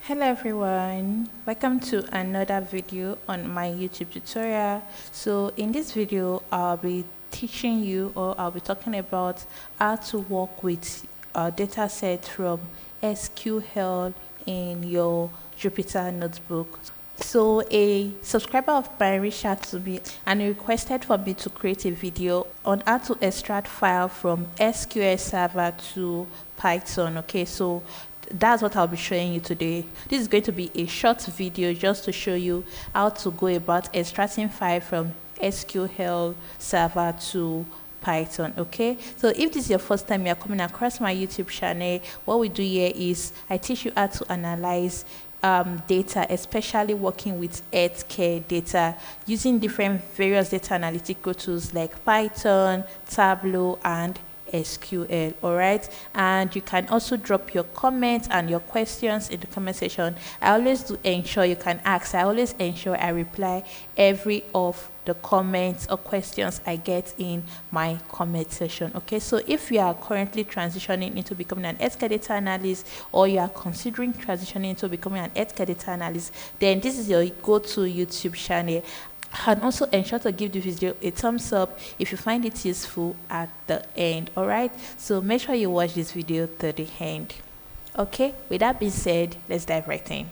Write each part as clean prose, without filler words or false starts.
Hello everyone, welcome to another video on my YouTube tutorial. So in this video I'll be teaching you, or I'll be talking about how to work with a data set from SQL in your Jupyter Notebook. So a subscriber of mine reached out to me and requested for me to create a video on how to extract file from SQL Server to Python. Okay, so that's what I'll be showing you today. This is going to be a short video just to show you how to go about extracting file from SQL Server to Python. Okay, so if this is your first time you're coming across my YouTube channel, what we do here is I teach you how to analyze data, especially working with healthcare data using different various data analytical tools like Python, Tableau, and SQL. All right, and you can also drop your comments and your questions in the comment section. I always do ensure you can ask. I always ensure I reply every of the comments or questions I get in my comment section. Okay, so if you are currently transitioning into becoming an healthcare data analyst, or you are considering transitioning into becoming an healthcare data analyst, then this is your go-to YouTube channel. And also ensure to give the video a thumbs up if you find it useful at the end. All right, so make sure you watch this video to the end. Okay, with that being said, let's dive right in.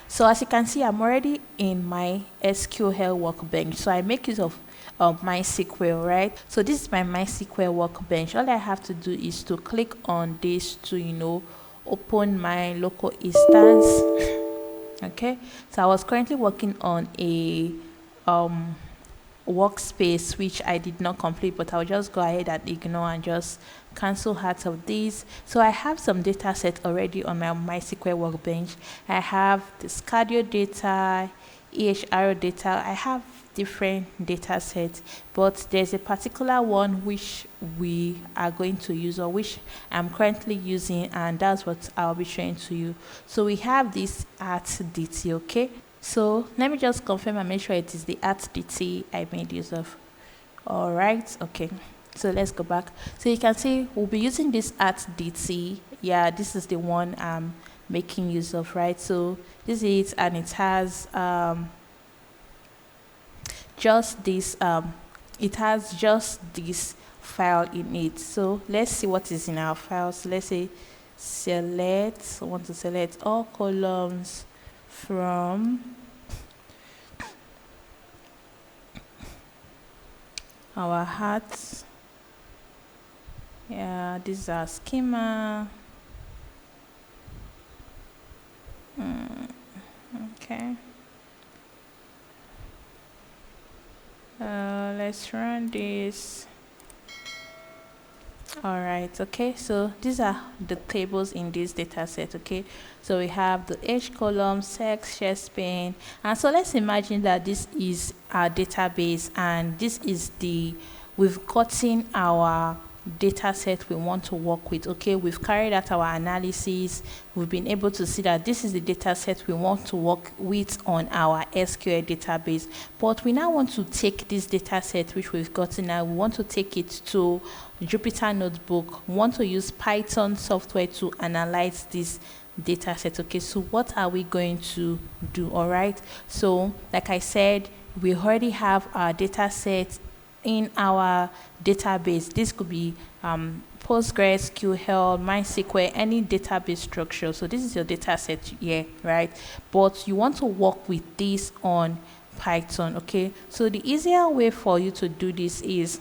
So as you can see, I'm already in my SQL workbench. So I make use of MySQL, right? So this is my MySQL workbench. All I have to do is to click on this to open my local instance. Okay, so I was currently working on a workspace which I did not complete, but I'll just go ahead and ignore and just cancel out of these. So I have some data set already on my MySQL workbench. I have the schedule data, EHR data. I have different data sets, but there's a particular one which we are going to use, or which I'm currently using, and that's what I'll be showing to you. So we have this @dt. Okay, so let me just confirm and make sure it is the @dt I made use of. All right, okay, so let's go back. So you can see we'll be using this @dt. Yeah, this is the one I'm making use of, right? So this is it, and it has just this it has just this file in it. So let's see what is in our files. Let's say I want to select all columns from our hats. Yeah, this is our schema. Okay, let's run this. All right, okay, so these are the tables in this data set. Okay, so we have the age column, sex, share span, and so let's imagine that this is our database, and this is we've gotten our data set we want to work with. Okay, we've carried out our analysis. We've been able to see that this is the data set we want to work with on our SQL database, but we now want to take this data set which we've gotten now, we want to take it to Jupyter Notebook. We want to use Python software to analyze this data set. Okay, so what are we going to do? All right, so like I said, we already have our data set in our database. This could be PostgreSQL, MySQL, any database structure. So this is your data set here, right? But you want to work with this on Python. Okay, so the easier way for you to do this is,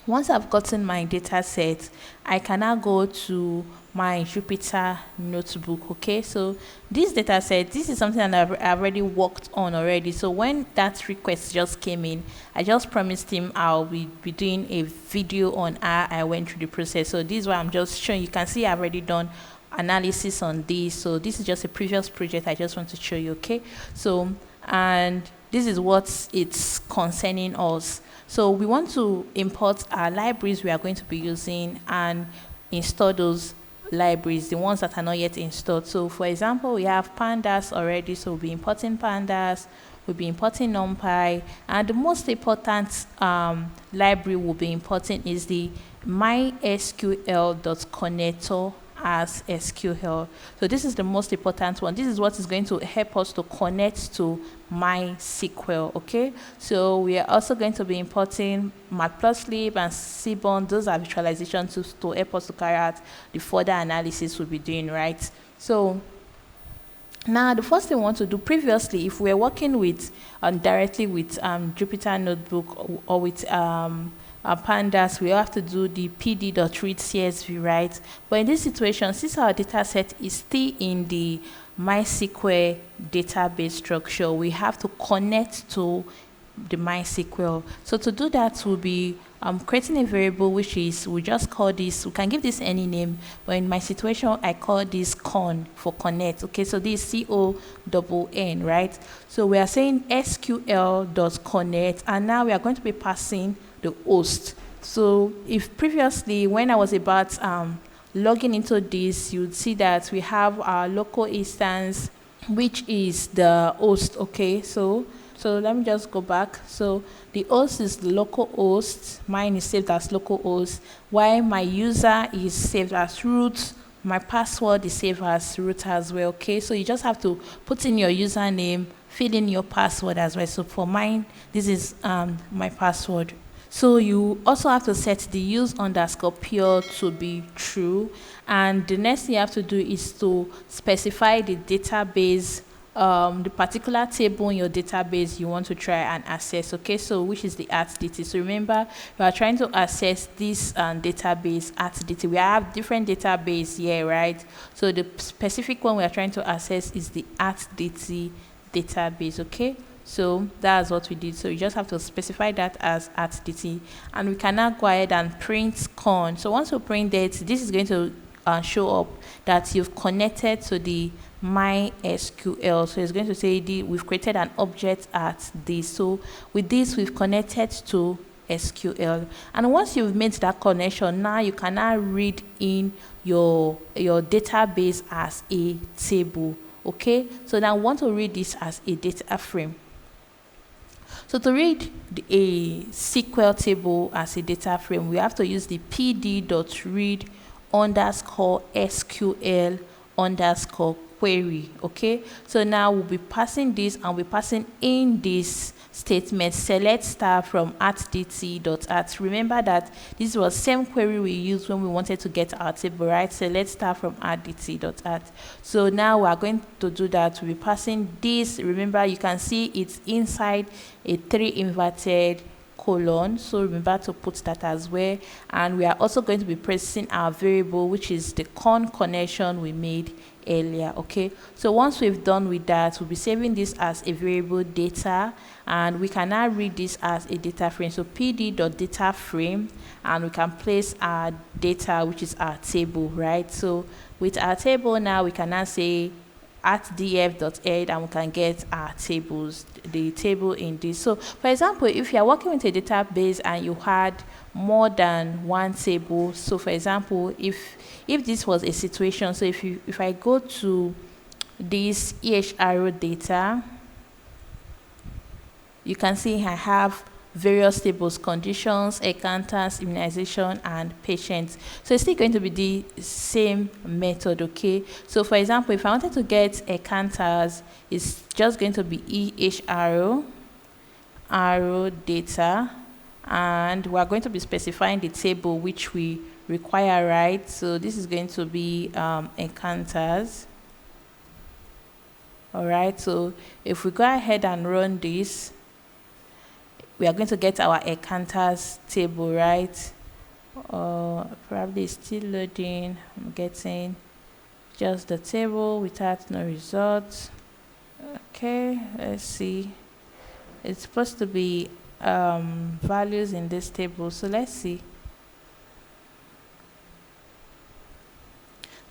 once I've gotten my data set, I can now go to my Jupyter Notebook. Okay, so this data set, this is something that I've already worked on already. So when that request just came in, I just promised him I'll be doing a video on how I went through the process. So this is what I'm just showing. You can see I've already done analysis on this. So this is just a previous project I just want to show you. Okay, so and this is what it's concerning us. So we want to import our libraries we are going to be using and install those libraries, the ones that are not yet installed. So for example, we have pandas already, so we'll be importing pandas, we'll be importing numpy, and the most important library we'll be importing is the MySQL.connector as SQL. So this is the most important one. This is what is going to help us to connect to MySQL. Okay, so we are also going to be importing Matplotlib and Seaborn. Those are visualization tools to help us to carry out the further analysis we'll be doing, right? So now, the first thing we want to do, previously, if we're working with directly with Jupyter Notebook or with pandas, we have to do the pd.read CSV, right? But in this situation, since our data set is still in the MySQL database structure, we have to connect to the MySQL. So to do that, we'll be creating a variable, which is, we just call this, we can give this any name, but in my situation I call this con for connect. Okay, so this is CONN, right? So we are saying SQL.connect, and now we are going to be passing the host. So if previously when I was about logging into this, you'd see that we have our local instance, which is the host. Okay, so let me just go back. So the host is the local host. Mine is saved as local host, while my user is saved as root. My password is saved as root as well. Okay, so you just have to put in your username, fill in your password as well. So for mine, this is my password. So you also have to set the use_pure to be true. And the next thing you have to do is to specify the database, the particular table in your database you want to try and access. Okay, so which is the @dt. So remember, we are trying to access this database @dt. We have different database here, right? So the specific one we are trying to access is the @dt database. Okay, so that's what we did. So you just have to specify that as @dt, and we can now go ahead and print con. So once you print it, this is going to show up that you've connected to the MySQL. So it's going to say we've created an object at this. So with this, we've connected to SQL. And once you've made that connection, now you can now read in your database as a table. Okay, so now I want to read this as a data frame. So to read a SQL table as a data frame, we have to use the pd.read_SQL_query. Okay, so now we'll be passing this, and we're passing in this statement select star from @dt.at. Remember that this was same query we used when we wanted to get our table, right? Select star from @dt.at. So now we are going to do that. We'll be passing this. Remember, you can see it's inside a 3 inverted colon, so remember to put that as well. And we are also going to be pressing our variable, which is the con connection we made earlier. Okay, so once we've done with that, we'll be saving this as a variable data, and we can now read this as a data frame. So pd.data frame, and we can place our data, which is our table, right? So with our table now, we can now say @df.add, and we can get our tables, the table in this. So for example, if you are working with a database and you had more than one table, so for example, if this was a situation, so if I go to this EHRO data, you can see I have various tables: conditions, encounters, immunization, and patients. So it's still going to be the same method. Okay, so for example, if I wanted to get encounters, it's just going to be EHRO data, and we're going to be specifying the table which we require, right? So this is going to be encounters. All right, so if we go ahead and run this, we are going to get our encounters table, right? Probably still loading. I'm getting just the table without no results. Okay, let's see. It's supposed to be values in this table, so let's see.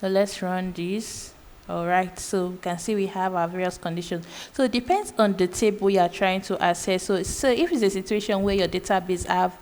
So let's run this. All right, so you can see we have our various conditions. So it depends on the table you are trying to access. So if it's a situation where your database have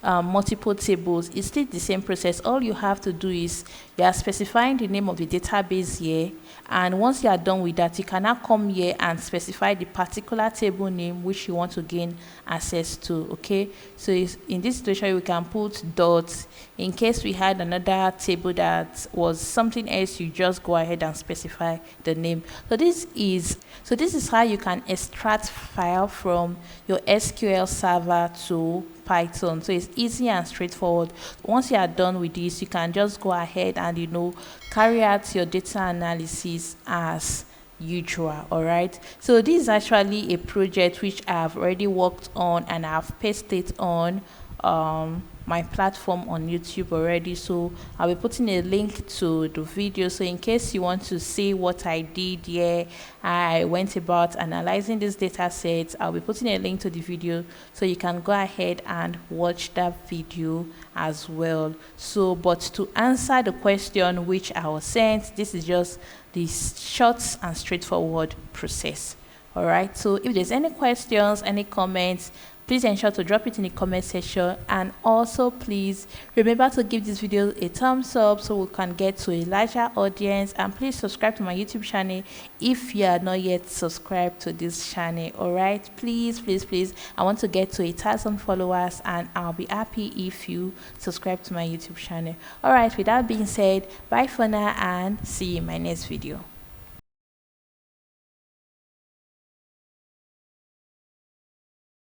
multiple tables, it's still the same process. All you have to do is you are specifying the name of the database here, and once you are done with that, you can now come here and specify the particular table name which you want to gain access to. Okay, so in this situation we can put dots. In case we had another table that was something else, you just go ahead and specify the name. So this is how you can extract file from your SQL server to Python. So it's easy and straightforward. Once you are done with this, you can just go ahead and carry out your data analysis as usual. All right, so this is actually a project which I have already worked on, and I've pasted on my platform on YouTube already. So I'll be putting a link to the video, so in case you want to see what I did here, I went about analyzing this data set, I'll be putting a link to the video so you can go ahead and watch that video as well. So but to answer the question which I was sent, this is just the short and straightforward process. All right, so if there's any questions, any comments, please ensure to drop it in the comment section, and also please remember to give this video a thumbs up so we can get to a larger audience, and please subscribe to my YouTube channel if you are not yet subscribed to this channel. All right, please, I want to get to 1,000 followers, and I'll be happy if you subscribe to my YouTube channel. All right, with that being said, bye for now and see you in my next video.